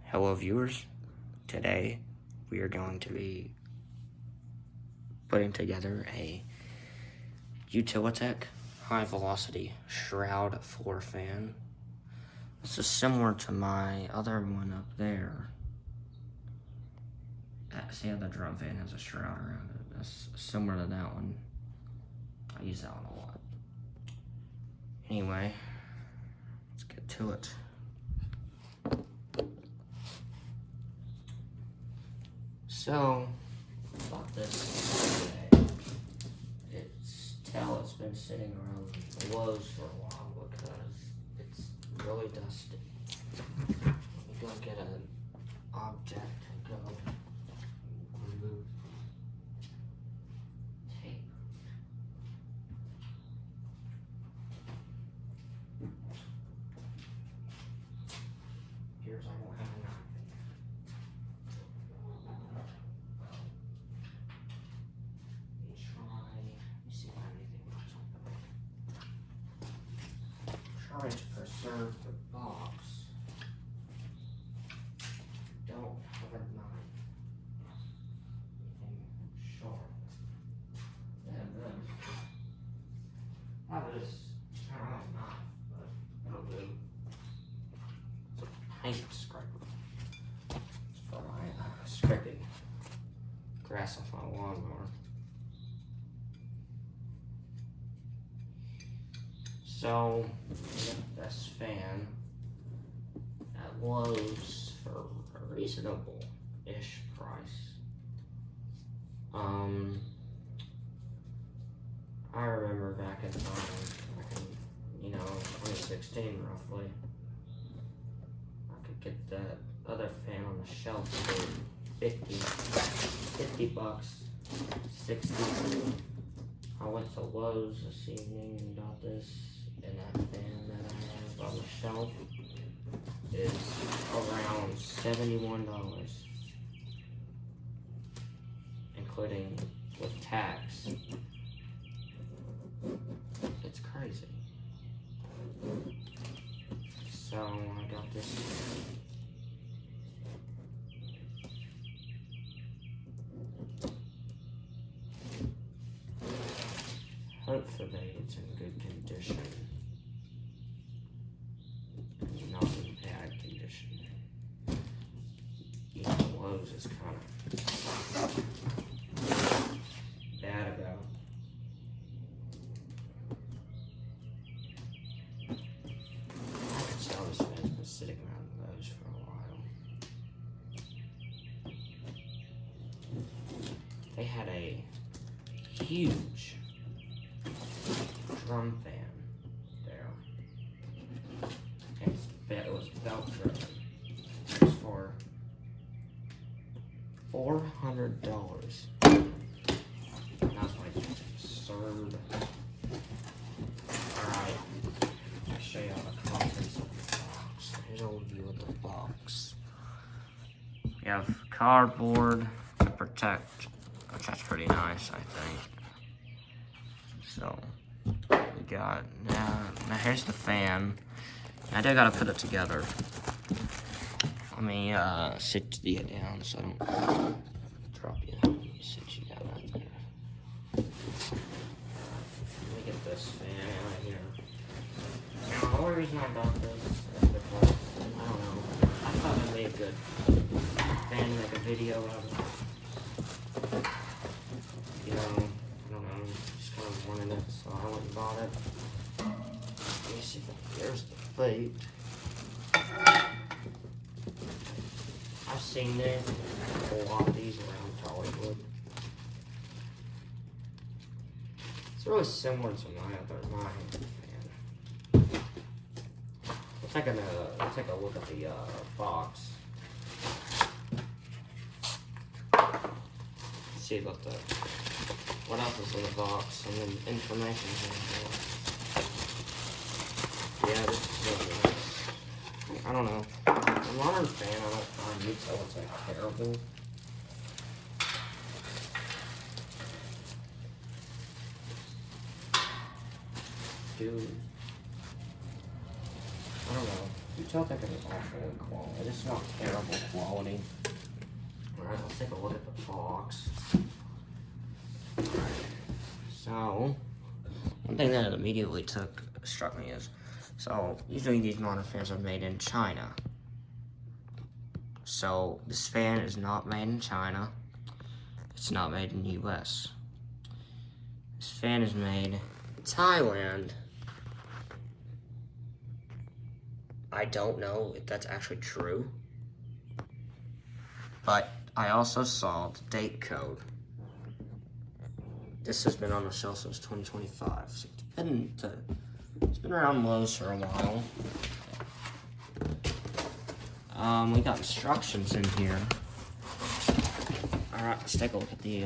Hello viewers, today we are going to be putting together a utiltech high velocity shroud floor fan. This is similar to my other one up there. See how the drum fan has a shroud around it? That's similar to that one. I use that one a lot. Anyway, let's get to it. So, bought this today. It's been sitting around Lowe's for a while because it's really dusty. Let me go get an object to go remove tape. Here's I won't have a knife. Trying to preserve the box. Don't have a knife. Anything sharp. And this. I have this. I don't have a knife, but it'll do. It's a paint scraper. It's for my scraping grass off my lawnmower. So, I got this fan at Lowe's for a reasonable-ish price. I remember back in 2016 roughly, I could get that other fan on the shelf for 50 bucks, 60. I went to Lowe's this evening and got this. And that fan that I have on the shelf is around $71, including with tax. It's crazy. So I got this. Hopefully it's in good condition. Not in bad condition. Even Lowe's is kind of bad about. I can tell this fan's been sitting around Lowe's for a while. They had a huge drum fan there. It was belt driven. It was for $400. That was like absurd. Alright, I'll show you all the contents of the box. Here's a view of the box. You have cardboard to protect, which that's pretty nice, I think. So, we got, now here's the fan. I do gotta put it together. Let me sit you down so I don't drop you. Let me sit you down right there. Let me get this fan out of here. Now, the only reason I got this is because, I don't know, I thought it'd be a good fan to make a video of. You know, I don't know, just kind of wanted it, so I went and bought it. Let me see if there's the plate. I've seen this, a lot of these around Hollywood. It's really similar to my fan. Let's take a look at the box. See what else is in the box and then information here. Yeah, this is really nice. I don't know. A modern fan, I don't find utiltech terrible. Dude. I don't know. utiltech is awful quality. It's not terrible quality. Alright, let's take a look at the box. Alright, so one thing that immediately struck me is, so usually these modern fans are made in China. So this fan is not made in China. It's not made in the US. This fan is made in Thailand. I don't know if that's actually true, but I also saw the date code. This has been on the shelf since 2025, so it's been around Lowe's for a while. We got instructions in here. Alright, let's take a look at the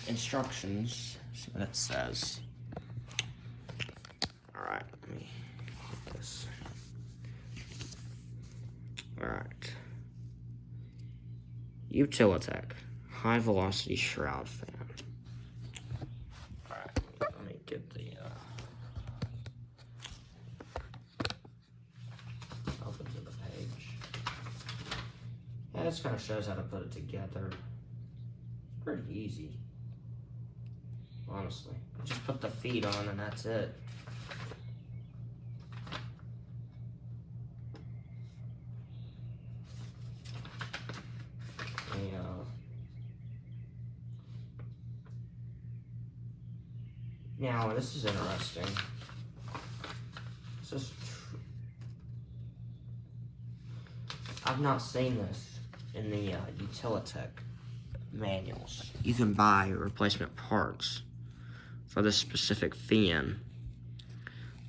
instructions, see what it says. Alright, let me get this. Alright. Utiltech, high velocity shroud fan. Alright, let me get the open to the page. Yeah, this kind of shows how to put it together. It's pretty easy, honestly. Just put the feet on and that's it. Now, this is interesting. I've not seen this in the utilitech manuals. You can buy replacement parts for this specific fan.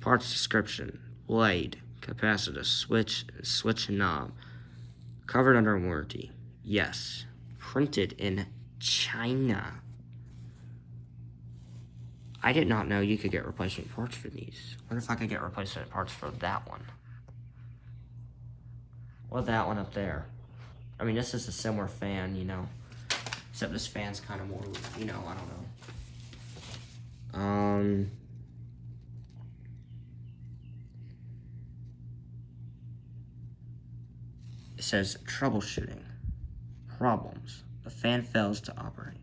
Parts description: blade, capacitor, switch knob. Covered under warranty. Yes. Printed in China. I did not know you could get replacement parts for these. What if I could get replacement parts for that one? Or that one up there? I mean, this is a similar fan, you know. Except this fan's kind of more, you know, I don't know. It says troubleshooting. Problems. The fan fails to operate.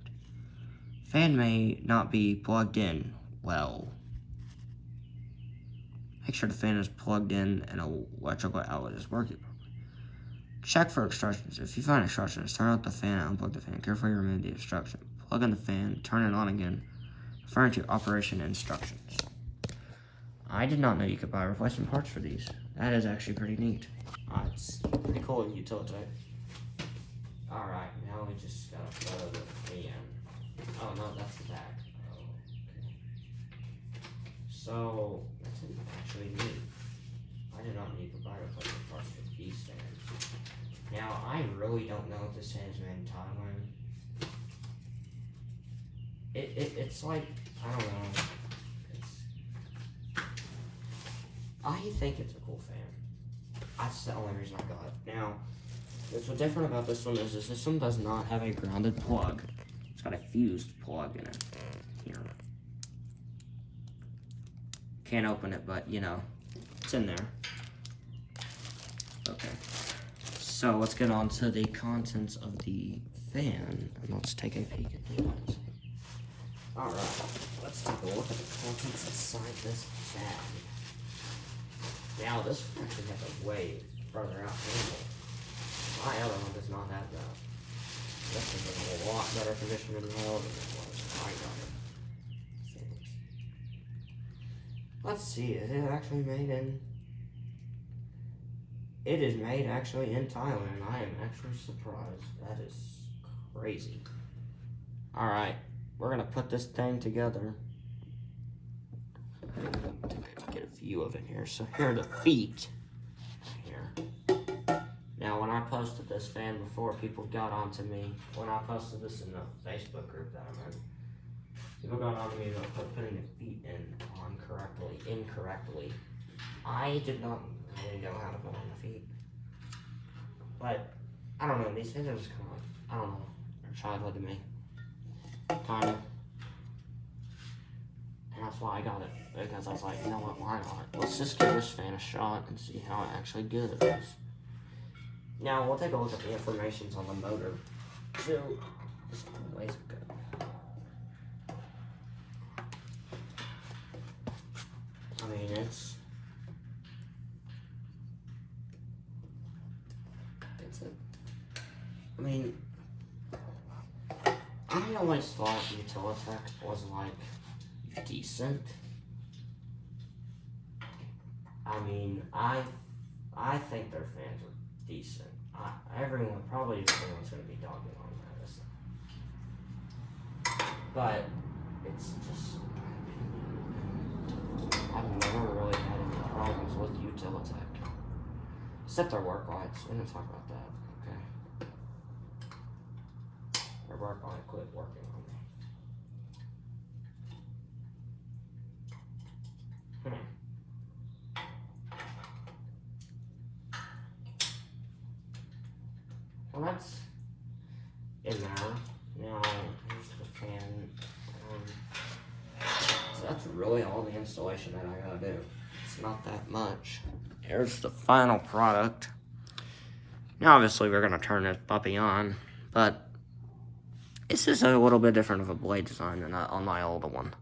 Fan may not be plugged in well. Make sure the fan is plugged in and an electrical outlet is working properly. Check for instructions. If you find instructions, turn out the fan and unplug the fan. Carefully remove the instruction. Plug in the fan, turn it on again, referring to operation instructions. I did not know you could buy replacement parts for these. That is actually pretty neat. It's pretty cool utility. Alright, now we just gotta photo the fan. Oh no, that's the back. Oh, okay. So, that's actually neat. I did not need to buy replacement parts for these fans. Now, I really don't know if this fan is made in Thailand. It's like, I don't know. I think it's a cool fan. That's the only reason I got it. Now, what's different about this one is this one does not have a grounded plug. It's got a fused plug in it. Here. Can't open it, but you know, it's in there. Okay. So let's get on to the contents of the fan and let's take a peek at the ones. Alright, let's take a look at the contents inside this bag. Now this one actually has a way further out handle. My other one does not have that. This is in a lot better condition than the other one was. I got it. Let's see, is it actually made in... It is made actually in Thailand. I am actually surprised. That is crazy. Alright, we're gonna put this thing together. Get a view of it here. So here are the feet. Here. Now, when I posted this fan before, people got onto me. When I posted this in the Facebook group that I'm in, people got onto me about putting the feet incorrectly. I did not really know how to put on the feet. But, I don't know, these fans are just kind of, I don't know, they're childhood to me. Kind of. And that's why I got it. Because I was like, you know what, why not? Let's just give this fan a shot and see how actually good it is. Now, we'll take a look at the information on the motor. So, this always good. I mean, it's I mean, I always thought utiltech was like decent. I mean, I think their fans are decent. Everyone's gonna be dogging on that, but it's just I've never really had any problems with utilitech, except their work lights. We're gonna talk about that. Okay, their work light quit working on me. Well, that's in there. Now, here's the fan. So that's really all the installation that I gotta do. It's not that much. Here's the final product. Now, obviously, we're gonna turn this puppy on, but this is a little bit different of a blade design than on my older one.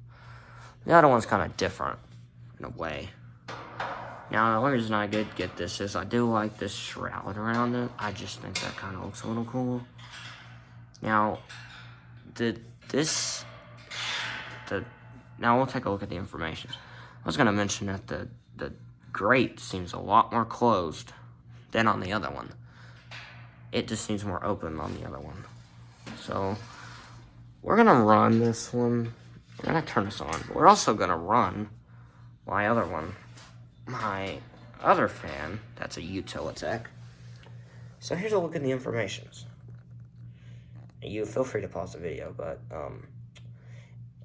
The other one's kind of different in a way. Now, the only reason I did get this is I do like this shroud around it. I just think that kind of looks a little cool. Now, now we'll take a look at the information. I was going to mention that the grate seems a lot more closed than on the other one. It just seems more open on the other one. So, we're going to run this one. We're going to turn this on. We're also going to run my other one. My other fan, that's a utilitech. So here's a look at the informations. You feel free to pause the video, but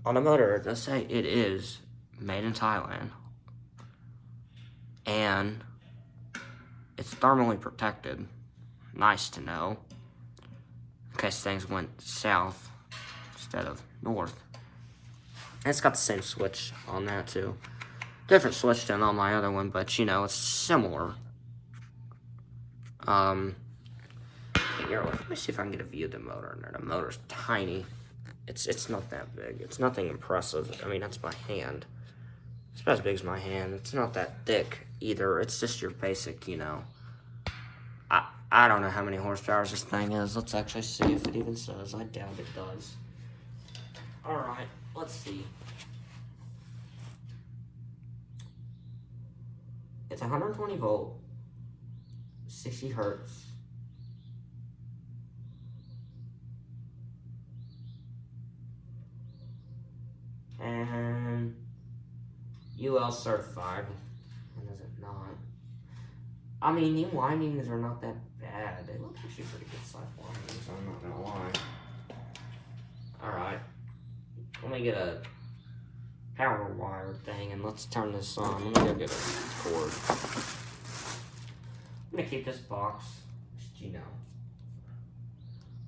on the motor, it does say it is made in Thailand, and it's thermally protected. Nice to know, in case things went south instead of north. And it's got the same switch on that too. Different switch than on my other one, but you know, it's similar. Here, let me see if I can get a view of the motor in there. The motor's tiny. It's not that big. It's nothing impressive. I mean, that's my hand. It's about as big as my hand. It's not that thick either. It's just your basic, you know. I don't know how many horsepower this thing is. Let's actually see if it even says. I doubt it does. Alright, let's see. It's 120 volt, 60 hertz. And UL certified. And is it not? I mean, the windings are not that bad. They look actually pretty good side windings, I'm not gonna lie. Alright. Let me get a power wire thing and let's turn this on. Let me go get a cord. I'm gonna keep this box, just, you know.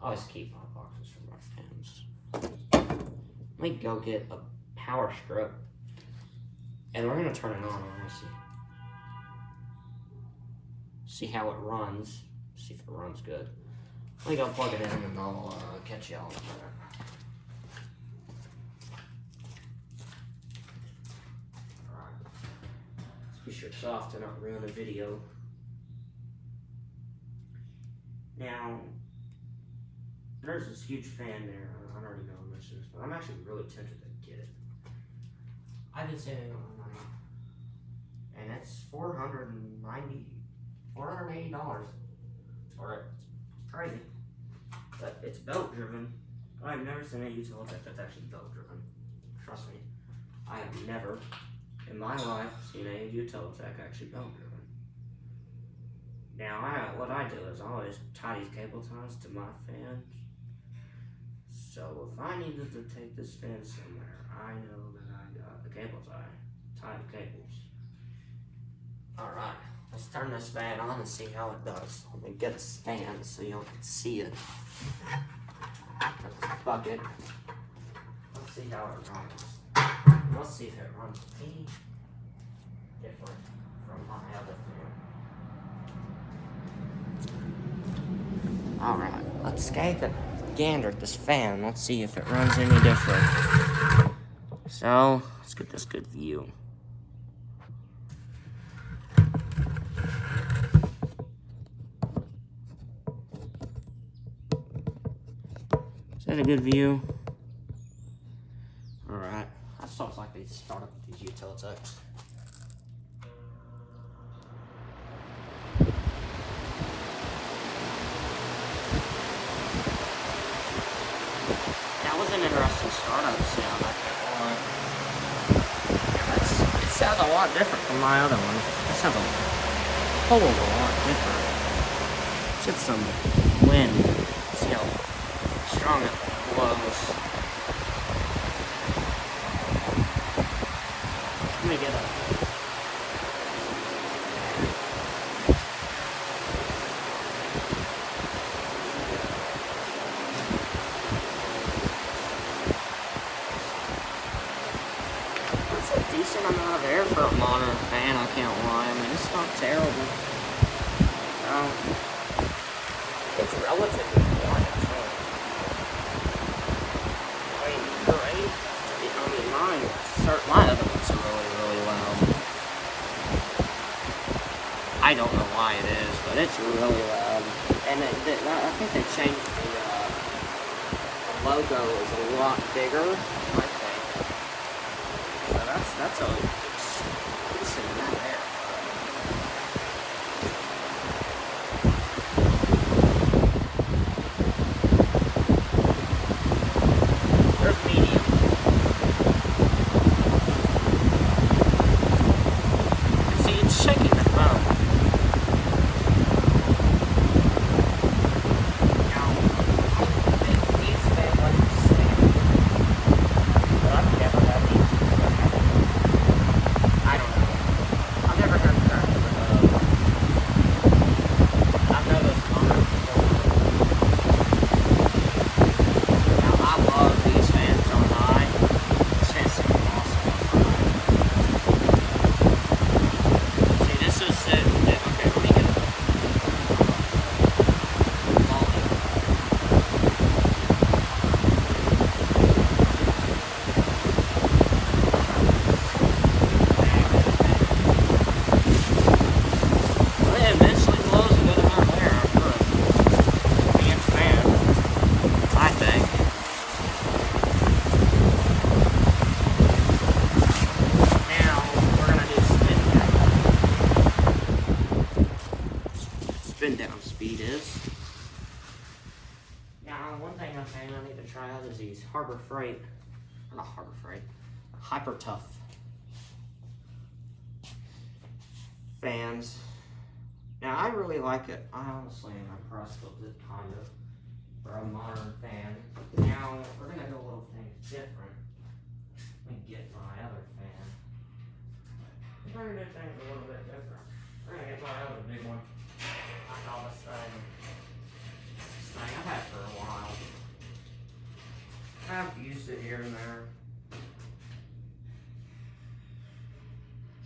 I always keep my boxes for my fans. Let me go get a power strip and we're gonna turn it on, honestly. See how it runs. See if it runs good. Let me go plug it in and I'll catch y'all in a minute. Be sure it's off to not ruin the video. Now, there's this huge fan there. I already know how much it is, but I'm actually really tempted to get it. I've been saving all my money, and it's $480 for it. It's crazy, but it's belt driven. I've never seen a utilitech that's actually belt driven. Trust me, I have never in my life seen a utilitech actually belt driven. Now, what I do is I always tie these cable ties to my fans. So if I needed to take this fan somewhere, I know that I got the cable tied cables. Alright, let's turn this fan on and see how it does. Let me get a stand so you can see it. Got this bucket. Let's see how it runs. let's see if it runs any different from my other fan. Alright, let's escape and gander at this fan. Let's see if it runs any different. So, let's get this good view. Is that a good view? Alright, I just always like to start up with these utiltechs. That was an interesting startup sound, I can't lie. Yeah, it sounds a lot different from my other one. It sounds a whole lot different. Let's get some wind. See how strong it blows. Let me get a decent amount of air for a modern fan, I can't lie. I mean, it's not terrible. It's relatively quiet, too. I mean, great. I mean, my other ones are really, really loud. I don't know why it is, but it's really loud. And I think they changed the logo is a lot bigger, I think. So that's a decent amount there. There's medium. See, it's shaking the phone. Now, these fans like to stand, but I've never had these. I don't know. I've never heard the crack of it. I know those modern people. Now, I love these fans on high. This fan's super awesome on high. See, this is it. Okay, let me get a volume. It eventually blows a good amount of air for a fan fan, I think. Now, we're going to do spin down speed is. Now, one thing I need to try out is these Harbor Freight, or not Harbor Freight, Hyper Tough fans. Now, I really like it. I honestly am impressed with it, kind of, for a modern fan. Now, we're going to do a little things different. Let me get my other fan. We're going to do things a little bit different. We're going to get my other big one. I call this thing I've had for a while. I've used it here and there.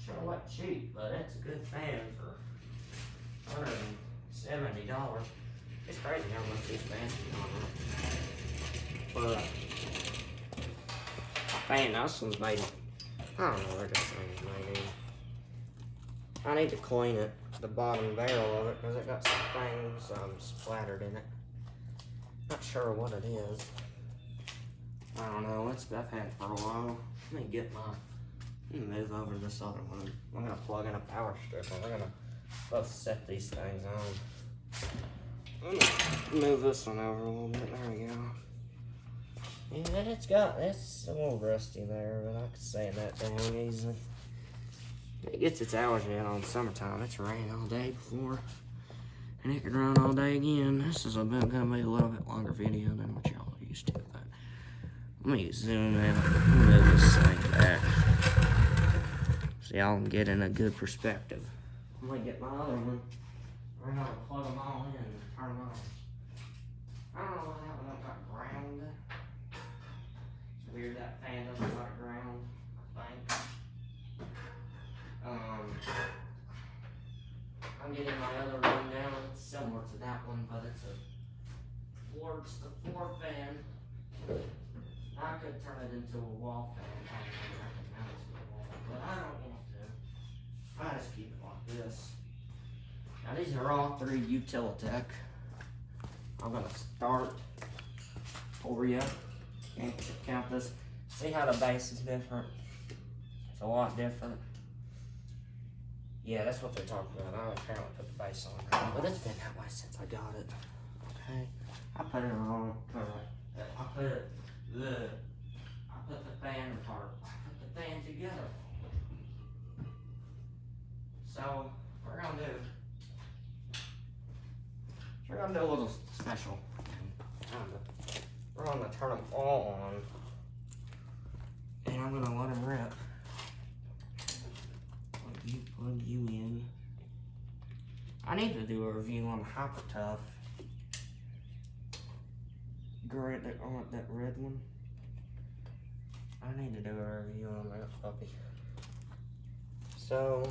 Sure wasn't cheap, but it's a good fan for $170. It's crazy how much these fans can on. But fan, this one's made. I don't know where this thing is made in. I need to clean it, the bottom barrel of it, because it got some things splattered in it. Not sure what it is. I don't know. I've had it for a while. Let me get move over to this other one. I'm gonna plug in a power strip, and we're gonna both set these things on. I'm gonna move this one over a little bit. There we go. Yeah, it's a little rusty there, but I can sand that down easily. It gets its hours in on summertime. It's raining all day before, and it can run all day again. This is gonna be a little bit longer video than what y'all are used to. But let me zoom in. Let me move this thing back so y'all can get in a good perspective. I'm gonna get my other one. We're gonna plug them all in and turn them on. I don't know why that one got ground. It's weird that fan doesn't got ground. the floor fan. I could turn it into a wall fan. I can mount it to the wall, but I don't want to. I just keep it like this. Now these are all 3 utiltech. I'm gonna start for you and count this. See how the base is different? It's a lot different. Yeah, that's what they're talking about. I apparently put the base on now, but it's been that way since I got it. Okay, I put it on. Alright, I put the fan apart. I put the fan together. So we're gonna do a little special. We're gonna turn them all on, and I'm gonna let them rip. Plug you in. I need to do a review on the Hyper Tough. Gray, that red one. I need to do a review on that puppy. So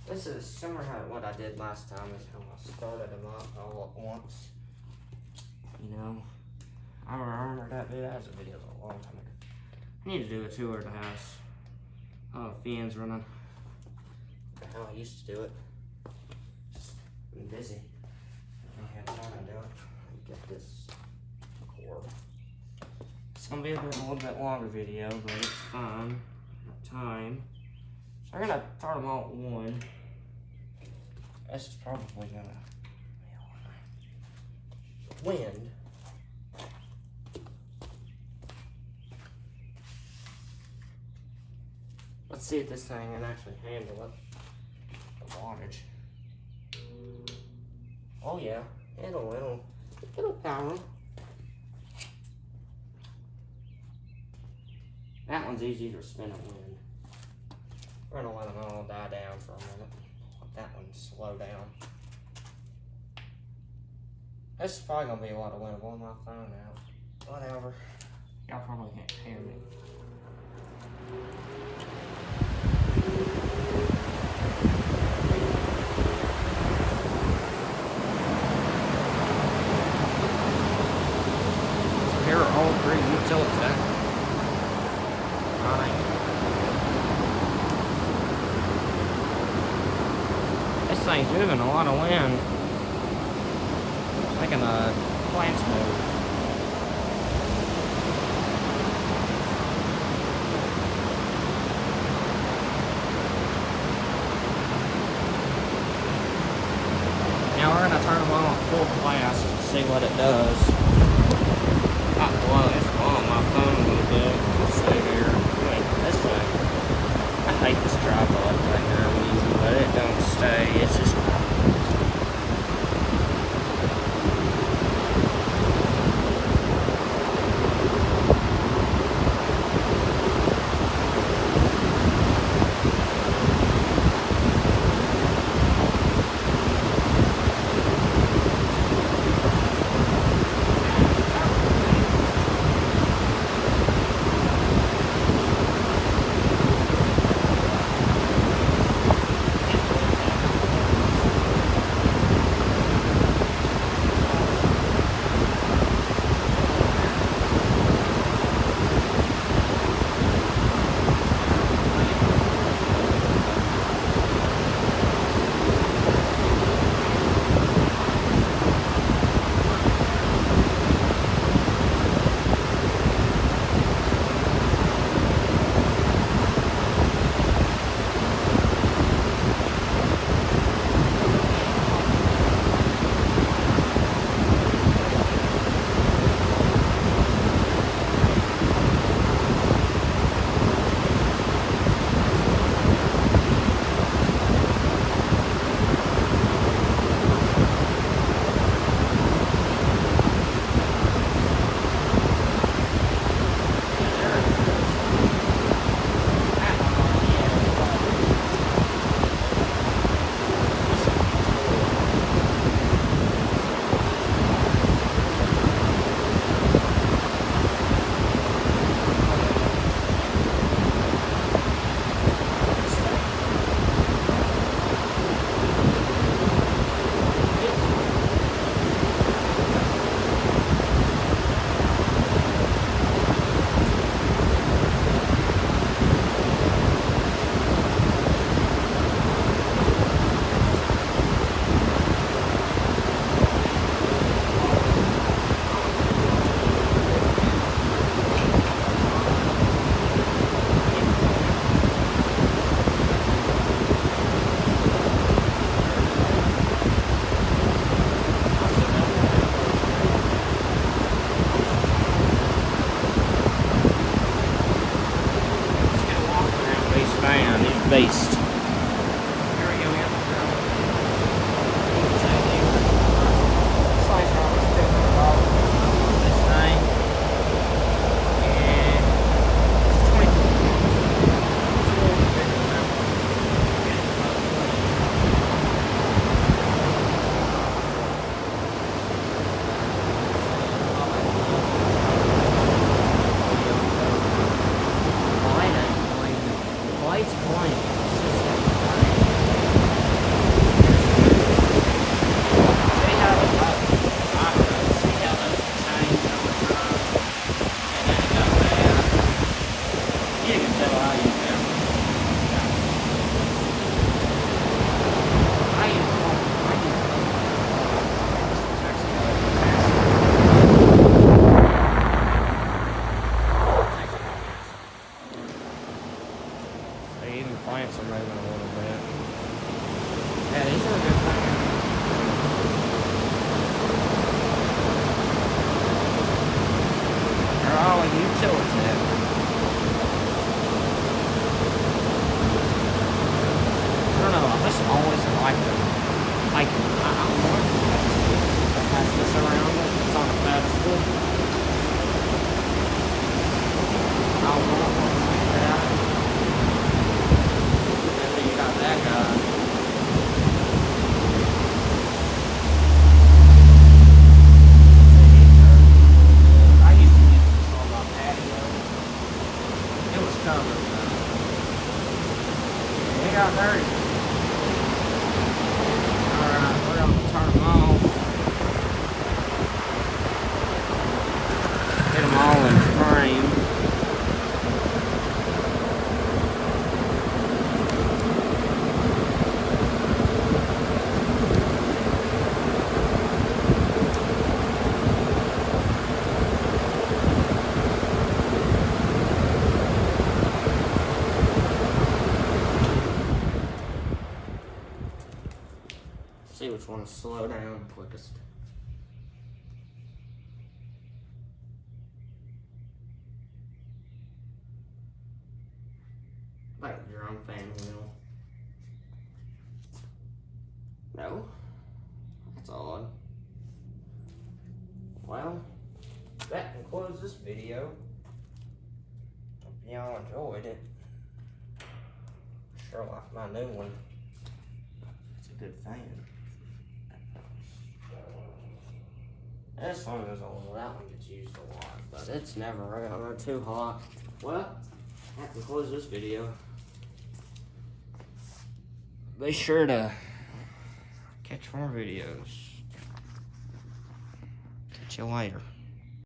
this is similar to what I did last time. Is how I started them up all at once. You know, I remember that video. That was a video a long time ago. I need to do a tour of the house. Oh, fans running. How I used to do it. Just been busy. I had time to do it. Get this cord. It's gonna be a little bit longer video, but it's fine. Time. So I'm gonna turn them all at one. This is probably gonna wind. Let's see if this thing can actually handle it. The wattage. Oh yeah, it'll power. That one's easy to spin and wind. We're gonna let them all die down for a minute. Let that one slow down. This is probably gonna be a lot of wind. Blow my phone out. Whatever. Y'all probably can't hear me. So here are all 3 utiltech. This thing's moving a lot of wind. It's making the plants move. Now we're going to turn them on full blast and see what it does. It's blowing my phone a little bit. Let's see here. Wait, this thing. I hate this tripod thing real easy, but it don't stay. It's just waste. Here we go, we got the shroud. This line's around $200 on this thing. And it's 24. It's a little bit bigger than that one. Light's blank. It's just like blank. See how the see how those change over time. And then it got bad. You can tell how you feel. I use even plants are moving a little bit. Yeah, these are a good thing. They're all utiltech. I don't know, I just always like them. Like, I'm one that has this around it. It's on a pedestal. I want one like that. That guy. I used to use this on my patio. It was covered though. It got dirty. Alright, we're gonna turn them off. Get them all in frame. See which one to slow down quickest. Like your own fan wheel. No? That's odd. Well, that concludes this video. Hope y'all enjoyed it. Sure like my new one. It's a good fan. This one is old. That one gets used a lot, but it's never really too hot. Well, that concludes this video. Be sure to catch more videos. Catch you later.